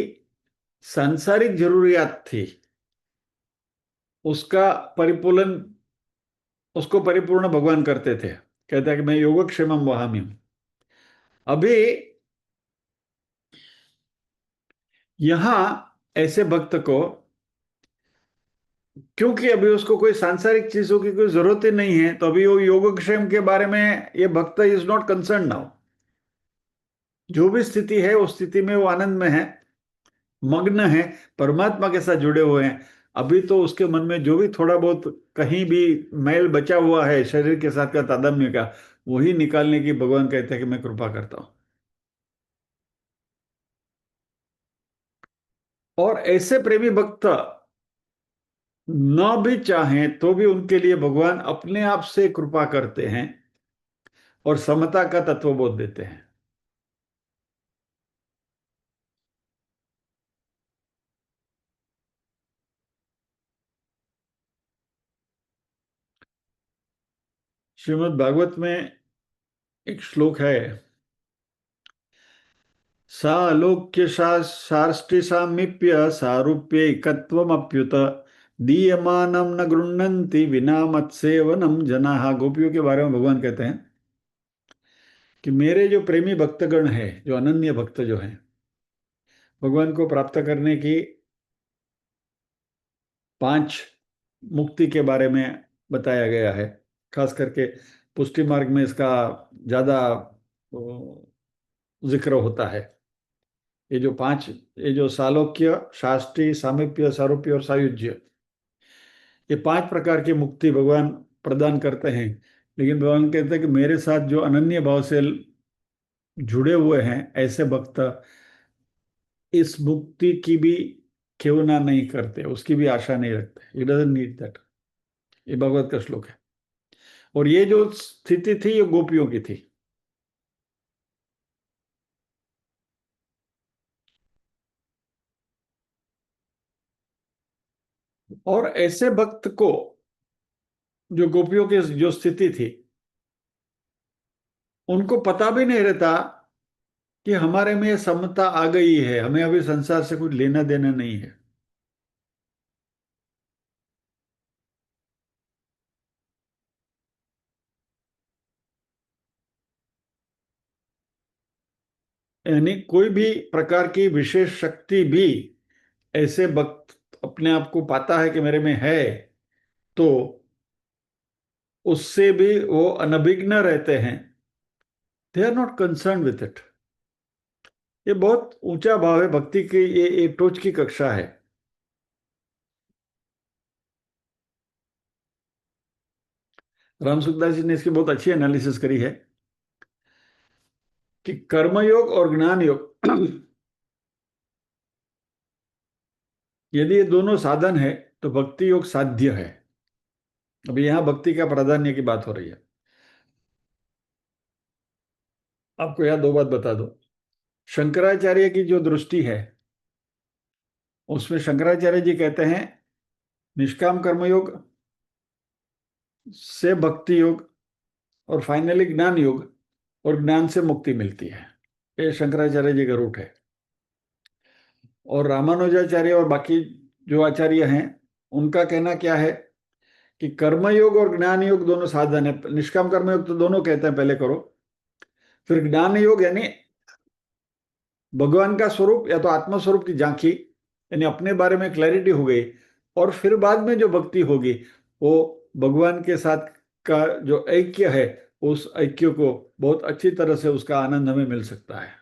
सांसारिक जरूरियात थी, उसका परिपूर्ण, उसको परिपूर्ण भगवान करते थे। कहता है कि मैं योगक्षेमम वहाम्यहम। अभी यहां ऐसे भक्त को, क्योंकि अभी उसको कोई सांसारिक चीजों की कोई जरूरत ही नहीं है, तो अभी वो योगक्षेम के बारे में ये भक्त इज नॉट कंसर्न नाउ। जो भी स्थिति है उस स्थिति में वो आनंद में है, मग्न है, परमात्मा के साथ जुड़े हुए हैं। अभी तो उसके मन में जो भी थोड़ा बहुत कहीं भी मैल बचा हुआ है शरीर के साथ का तादात्म्य का, वही निकालने की भगवान कहते हैं कि मैं कृपा करता हूं। और ऐसे प्रेमी भक्त न भी चाहें तो भी उनके लिए भगवान अपने आप से कृपा करते हैं और समता का तत्वबोध देते हैं। श्रीमद् भागवत में एक श्लोक है, सालोक्य शास्त्रि सामीप्य सारूप्यैकत्वमप्युत दीयमानं न गृह्णन्ति विना मत्सेवनम जनाः। गोपियों के बारे में भगवान कहते हैं कि मेरे जो प्रेमी भक्तगण है, जो अनन्य भक्त जो हैं, भगवान को प्राप्त करने की 5 मुक्ति के बारे में बताया गया है। खास करके पुष्टि मार्ग में इसका ज्यादा जिक्र होता है। ये जो सालोक्य, शास्त्री, सामीप्य, सारूप्य और सायुज्य, ये 5 प्रकार की मुक्ति भगवान प्रदान करते हैं। लेकिन भगवान कहते हैं कि मेरे साथ जो अनन्य भाव से जुड़े हुए हैं ऐसे भक्त इस मुक्ति की भी केवना नहीं करते, उसकी भी आशा नहीं रखते। He doesn't need that. ये भगवत का श्लोक है। और ये जो स्थिति थी ये गोपियों की थी। और ऐसे भक्त को, जो गोपियों की जो स्थिति थी, उनको पता भी नहीं रहता कि हमारे में समता आ गई है, हमें अभी संसार से कुछ लेना देना नहीं है। यानी कोई भी प्रकार की विशेष शक्ति भी ऐसे भक्त अपने आप को पाता है कि मेरे में है, तो उससे भी वो अनभिज्ञ रहते हैं। They are not concern with it. ये बहुत ऊंचा भाव है भक्ति की, ये एक टोच की कक्षा है। राम सुखदास जी ने इसकी बहुत अच्छी एनालिसिस करी है कि कर्मयोग और ज्ञान योग यदि ये दोनों साधन है तो भक्ति योग साध्य है। अभी यहां भक्ति का प्राधान्य की बात हो रही है। आपको यहां 2 बात बता दो। शंकराचार्य की जो दृष्टि है उसमें शंकराचार्य जी कहते हैं निष्काम कर्मयोग से भक्ति योग और फाइनली ज्ञान योग, और ज्ञान से मुक्ति मिलती है। ये शंकराचार्य जी का रूट है। और रामानुजाचार्य और बाकी जो आचार्य हैं उनका कहना क्या है कि कर्मयोग और ज्ञान योग दोनों साधन है। निष्काम कर्मयोग तो दोनों कहते हैं पहले करो, फिर ज्ञान योग यानी भगवान का स्वरूप या तो आत्म स्वरूप की झांकी, यानी अपने बारे में क्लैरिटी हो गई, और फिर बाद में जो भक्ति होगी वो भगवान के साथ का जो ऐक्य है, उस ऐक्य को बहुत अच्छी तरह से उसका आनंद हमें मिल सकता है।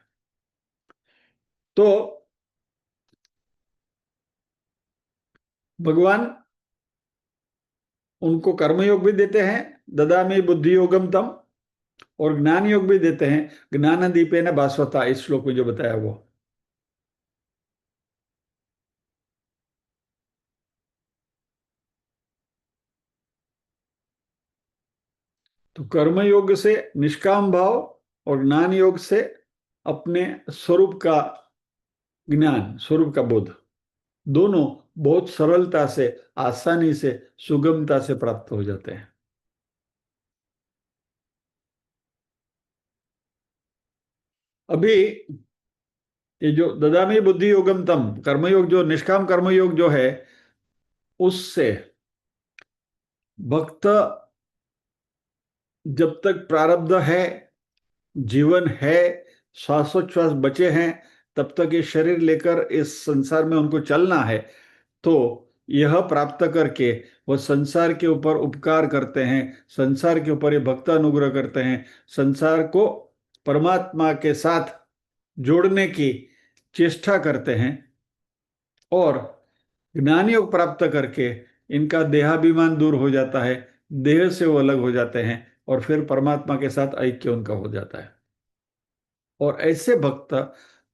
तो भगवान उनको कर्मयोग भी देते हैं, ददामि बुद्धि योगम तम, और ज्ञान योग भी देते हैं, ज्ञान दीपेन भास्वता, इस श्लोक में जो बताया वो। तो कर्म योग से निष्काम भाव और ज्ञान योग से अपने स्वरूप का ज्ञान, स्वरूप का बोध, दोनों बहुत सरलता से, आसानी से, सुगमता से प्राप्त हो जाते हैं। अभी ये जो ददामी बुद्धि योगम तम कर्मयोग, जो निष्काम कर्मयोग जो है, उससे भक्त जब तक प्रारब्ध है, जीवन है, श्वासोच्छ्वास बचे हैं, तब तक ये शरीर लेकर इस संसार में उनको चलना है। तो यह प्राप्त करके वह संसार के ऊपर उपकार करते हैं, संसार के ऊपर ये भक्त अनुग्रह करते हैं, संसार को परमात्मा के साथ जोड़ने की चेष्टा करते हैं, और ज्ञान योग प्राप्त करके इनका देहाभिमान दूर हो जाता है, देह से वो अलग हो जाते हैं, और फिर परमात्मा के साथ ऐक्य उनका हो जाता है। और ऐसे भक्त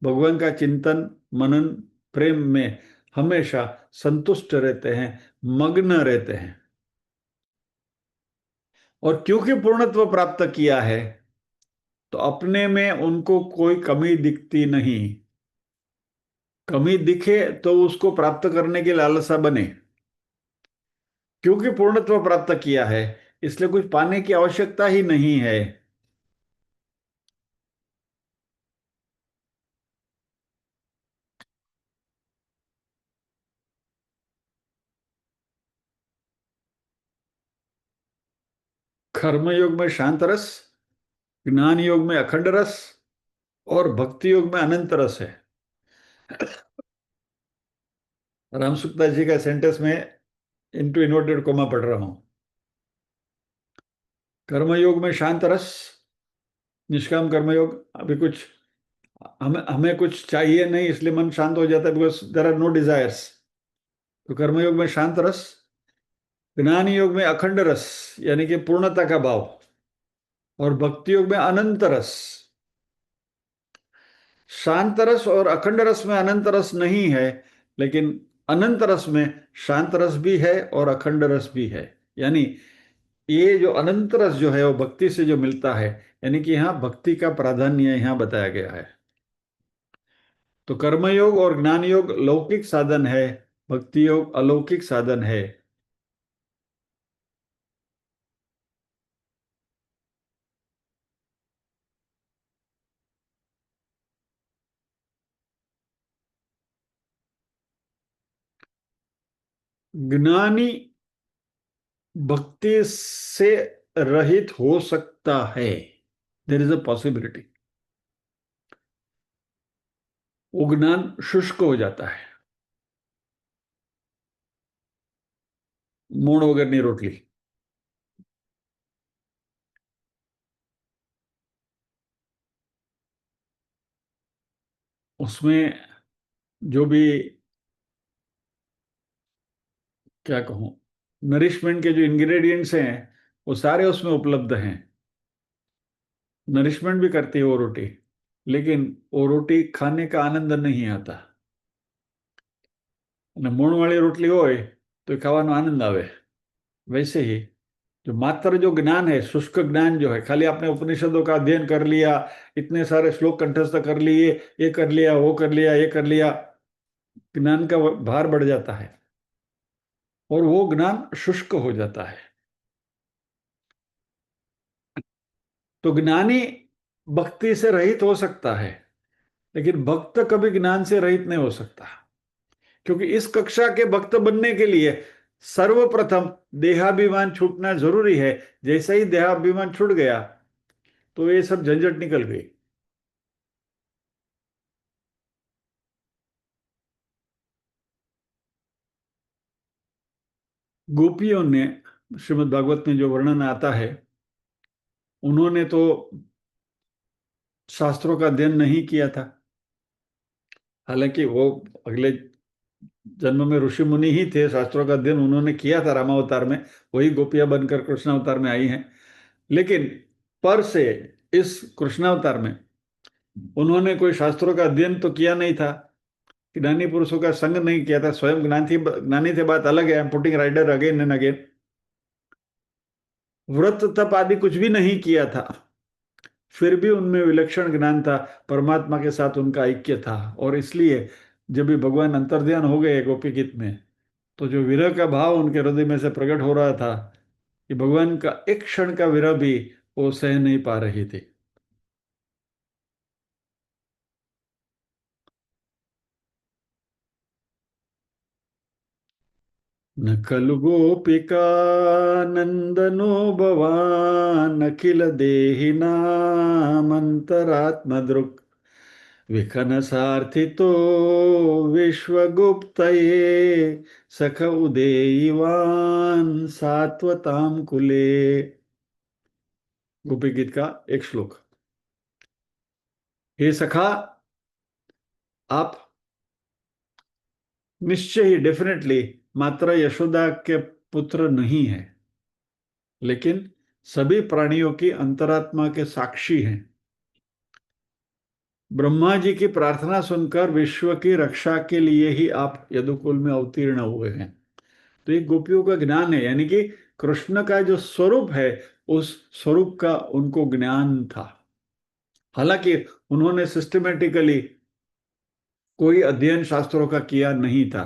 भगवान का चिंतन, मनन, प्रेम में हमेशा संतुष्ट रहते हैं, मग्न रहते हैं। और क्योंकि पूर्णत्व प्राप्त किया है तो अपने में उनको कोई कमी दिखती नहीं। कमी दिखे तो उसको प्राप्त करने की लालसा बने। क्योंकि पूर्णत्व प्राप्त किया है इसलिए कुछ पाने की आवश्यकता ही नहीं है। कर्मयोग में शांत रस, ज्ञान योग में अखंड रस और भक्ति योग में अनंत रस है। राम सुखदास जी का सेंटेंस में इनटू इन्वर्टेड कोमा पढ़ रहा हूं। कर्मयोग में शांत रस, निष्काम कर्मयोग, अभी कुछ हमें हमें कुछ चाहिए नहीं इसलिए मन शांत हो जाता है, because there are no desires. तो कर्मयोग में शांत रस, ज्ञान योग में अखंड रस यानी कि पूर्णता का भाव, और भक्ति योग में अनंत रस। शांत रस और अखंड रस में अनंत रस नहीं है, लेकिन अनंत रस में शांत रस भी है और अखंड रस भी है। यानी ये जो अनंत रस जो है वो भक्ति से जो मिलता है, यानी कि यहाँ भक्ति का प्राधान्य यहाँ बताया गया है। तो कर्मयोग और ज्ञान योग लौकिक साधन है, भक्ति योग अलौकिक साधन है। ज्ञानी भक्ति से रहित हो सकता है, देर इज अ पॉसिबिलिटी। वो ज्ञान शुष्क हो जाता है, मूण वगैरह रोटली। उसमें जो भी क्या कहूं, नरिशमेंट के जो इंग्रेडिएंट्स हैं वो सारे उसमें उपलब्ध हैं। नरिशमेंट भी करती है वो रोटी, लेकिन वो रोटी खाने का आनंद नहीं आता। અને મૂણ વાળી રોટલી હોય તો એ ખાવાનો આનંદ આવે। वैसे ही जो मात्र जो ज्ञान है, शुष्क ज्ञान जो है, खाली आपने उपनिषदों का अध्ययन कर लिया, इतने सारे श्लोक कंठस्थ कर लिए, ये कर लिया, वो कर लिया, ये कर लिया, ज्ञान का भार बढ़ जाता है और वो ज्ञान शुष्क हो जाता है। तो ज्ञानी भक्ति से रहित हो सकता है, लेकिन भक्त कभी ज्ञान से रहित नहीं हो सकता। क्योंकि इस कक्षा के भक्त बनने के लिए सर्वप्रथम देहाभिमान छूटना जरूरी है। जैसे ही देहाभिमान छूट गया तो ये सब झंझट निकल गई। गोपियों ने, श्रीमद् भागवत में जो वर्णन आता है, उन्होंने तो शास्त्रों का अध्ययन नहीं किया था। हालांकि वो अगले जन्म में ऋषि मुनि ही थे, शास्त्रों का अध्ययन उन्होंने किया था रामावतार में, वही गोपियां बनकर कृष्णावतार में आई हैं। लेकिन पर से इस कृष्णावतार में उन्होंने कोई शास्त्रों का अध्ययन तो किया नहीं था, ज्ञानी पुरुषों का संग नहीं किया था, स्वयं ज्ञानी थे, बात अलग है, putting rider again and again. व्रत तप आदि कुछ भी नहीं किया था, फिर भी उनमें विलक्षण ज्ञान था, परमात्मा के साथ उनका ऐक्य था। और इसलिए जब भी भगवान अंतर्ध्यान हो गए गोपी गीत में, तो जो विरह का भाव उनके हृदय में से प्रकट हो रहा था कि भगवान का एक क्षण का विरह भी वो सह नहीं पा रही थी। न खलु गोपिका नंदनो भवान अखिल देहिनामन्तरात्मदृक् विखन सार्थितो विश्वगुप्तये सख उदेयिवान सात्वताम कुले। गोपी गीत का एक श्लोक। हे सखा, आप निश्चय ही, डेफिनेटली मात्र यशोदा के पुत्र नहीं है, लेकिन सभी प्राणियों की अंतरात्मा के साक्षी हैं। ब्रह्मा जी की प्रार्थना सुनकर विश्व की रक्षा के लिए ही आप यदुकुल में अवतीर्ण हुए हैं। तो ये गोपियों का ज्ञान है, यानी कि कृष्ण का जो स्वरूप है उस स्वरूप का उनको ज्ञान था। हालांकि उन्होंने सिस्टमेटिकली कोई अध्ययन शास्त्रों का किया नहीं था,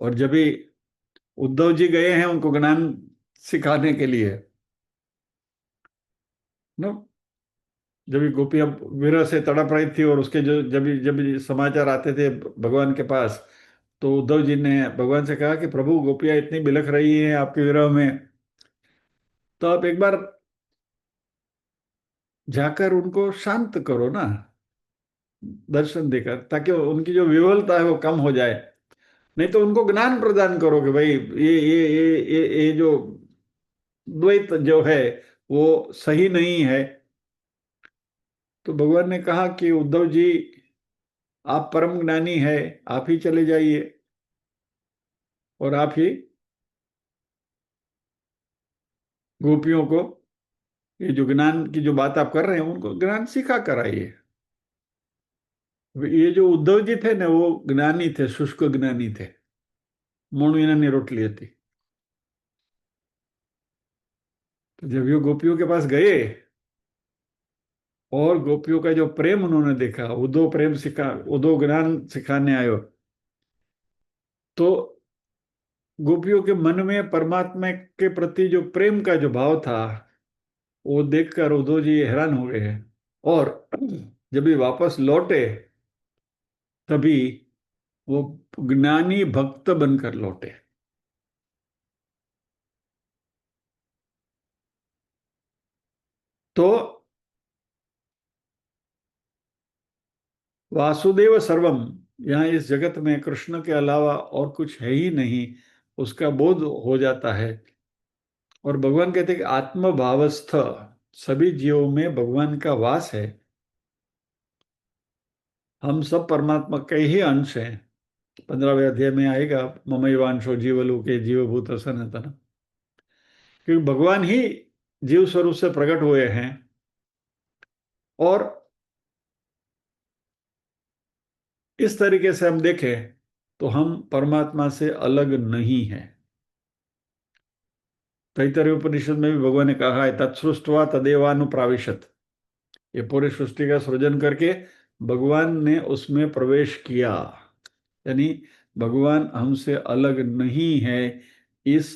और जब भी उद्धव जी गए हैं उनको ज्ञान सिखाने के लिए, नो, जब भी गोपियां विरह से तड़प रही थी और उसके जो जब भी समाचार आते थे भगवान के पास, तो उद्धव जी ने भगवान से कहा कि प्रभु गोपियां इतनी बिलख रही हैं आपके विरह में, तो आप एक बार जाकर उनको शांत करो ना, दर्शन देकर, ताकि उनकी जो विवलता है वो कम हो जाए। नहीं तो उनको ज्ञान प्रदान करो कि भाई ये जो द्वैत जो है वो सही नहीं है। तो भगवान ने कहा कि उद्धव जी, आप परम ज्ञानी है, आप ही चले जाइए और आप ही गोपियों को ये जो ज्ञान की जो बात आप कर रहे हैं उनको ज्ञान सिखा कर आइए। ये जो उद्धव जी थे ना वो ज्ञानी थे, शुष्क ज्ञानी थे, मोणु इन्होंने रोटली थी। तो जब ये गोपियों के पास गए और गोपियों का जो प्रेम उन्होंने देखा, उद्धव प्रेम सिखा, उद्धव ज्ञान सिखाने आयो, तो गोपियों के मन में परमात्मा के प्रति जो प्रेम का जो भाव था वो देखकर उद्धव जी हैरान हो गए। और जब ये वापस लौटे तभी वो ज्ञानी भक्त बनकर लौटे। तो वासुदेव सर्वम, यहाँ इस जगत में कृष्ण के अलावा और कुछ है ही नहीं, उसका बोध हो जाता है। और भगवान कहते हैं कि आत्मभावस्थ सभी जीवों में भगवान का वास है। हम सब परमात्मा के ही अंश हैं। 15वें अध्याय में आएगा ममैवांशो जीवलोके जीवभूत सनातन, क्योंकि भगवान ही जीव स्वरूप से प्रकट हुए हैं। और इस तरीके से हम देखें तो हम परमात्मा से अलग नहीं हैं। तैत्तरीय उपनिषद में भी भगवान ने कहा है तत्सृष्ट्वा तदेवानुप्राविशत, ये पूरी सृष्टि का सृजन करके भगवान ने उसमें प्रवेश किया। यानी भगवान हमसे अलग नहीं है, इस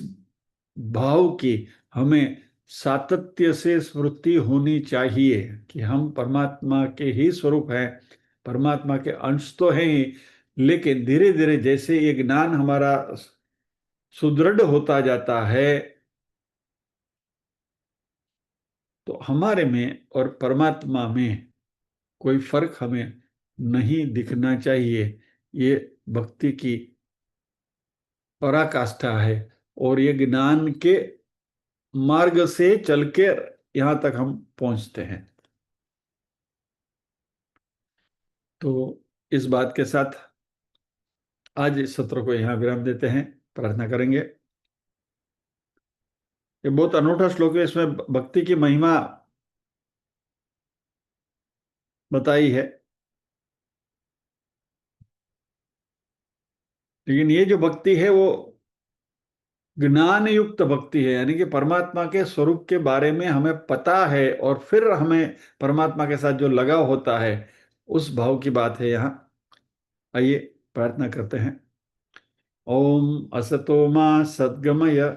भाव की हमें सातत्य से स्मृति होनी चाहिए कि हम परमात्मा के ही स्वरूप हैं, परमात्मा के अंश तो हैं ही, लेकिन धीरे धीरे जैसे ये ज्ञान हमारा सुदृढ़ होता जाता है तो हमारे में और परमात्मा में कोई फर्क हमें नहीं दिखना चाहिए। ये भक्ति की पराकाष्ठा है, और ये ज्ञान के मार्ग से चल के यहां तक हम पहुंचते हैं। तो इस बात के साथ आज इस सत्र को यहां विराम देते हैं, प्रार्थना करेंगे। ये बहुत अनूठा श्लोक है, इसमें भक्ति की महिमा बताई है, लेकिन ये जो भक्ति है वो ज्ञान युक्त भक्ति है, यानी कि परमात्मा के स्वरूप के बारे में हमें पता है और फिर हमें परमात्मा के साथ जो लगाव होता है उस भाव की बात है यहाँ। आइए प्रार्थना करते हैं। ओम असतो मा सद्गमय,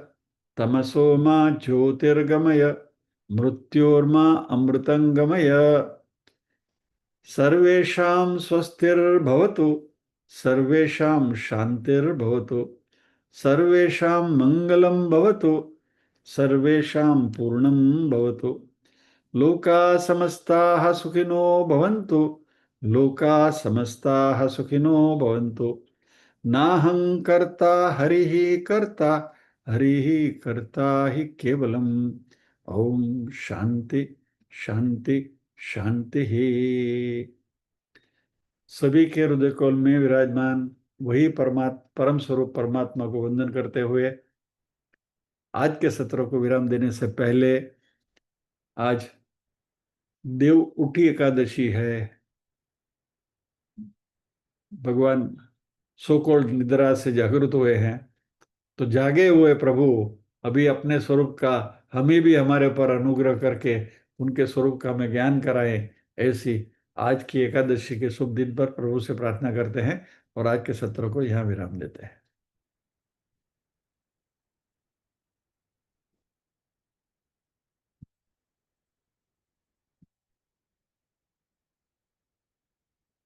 तमसो मा ज्योतिर्गमय, मृत्योर्मा अमृतंगमय, सर्वेषां स्वस्तिर्भवतु, सर्वेषां शांतिर्भवतु, सर्वेषां मंगलं भवतु, सर्वेषां पूर्णं भवतु, लोका समस्ताः सुखिनो भवन्तु, लोका समस्ताः सुखिनो भवन्तु, नाहं कर्ता हरिः कर्ता, हरिः कर्ता हि केवलम्। ओम शांति शांति शांति ही। सभी के हृदय कौल में विराजमान वही परम स्वरूप परमात्मा को वंदन करते हुए आज के सत्र को विराम देने से पहले आज देव उठी एकादशी है। भगवान सो कॉल्ड निद्रा से जागृत हुए हैं, तो जागे हुए प्रभु अभी अपने स्वरूप का हमें भी हमारे पर अनुग्रह करके उनके स्वरूप का हमें ज्ञान कराए। ऐसी आज की एकादशी के शुभ दिन पर प्रभु से प्रार्थना करते हैं और आज के सत्र को यहाँ विराम देते हैं।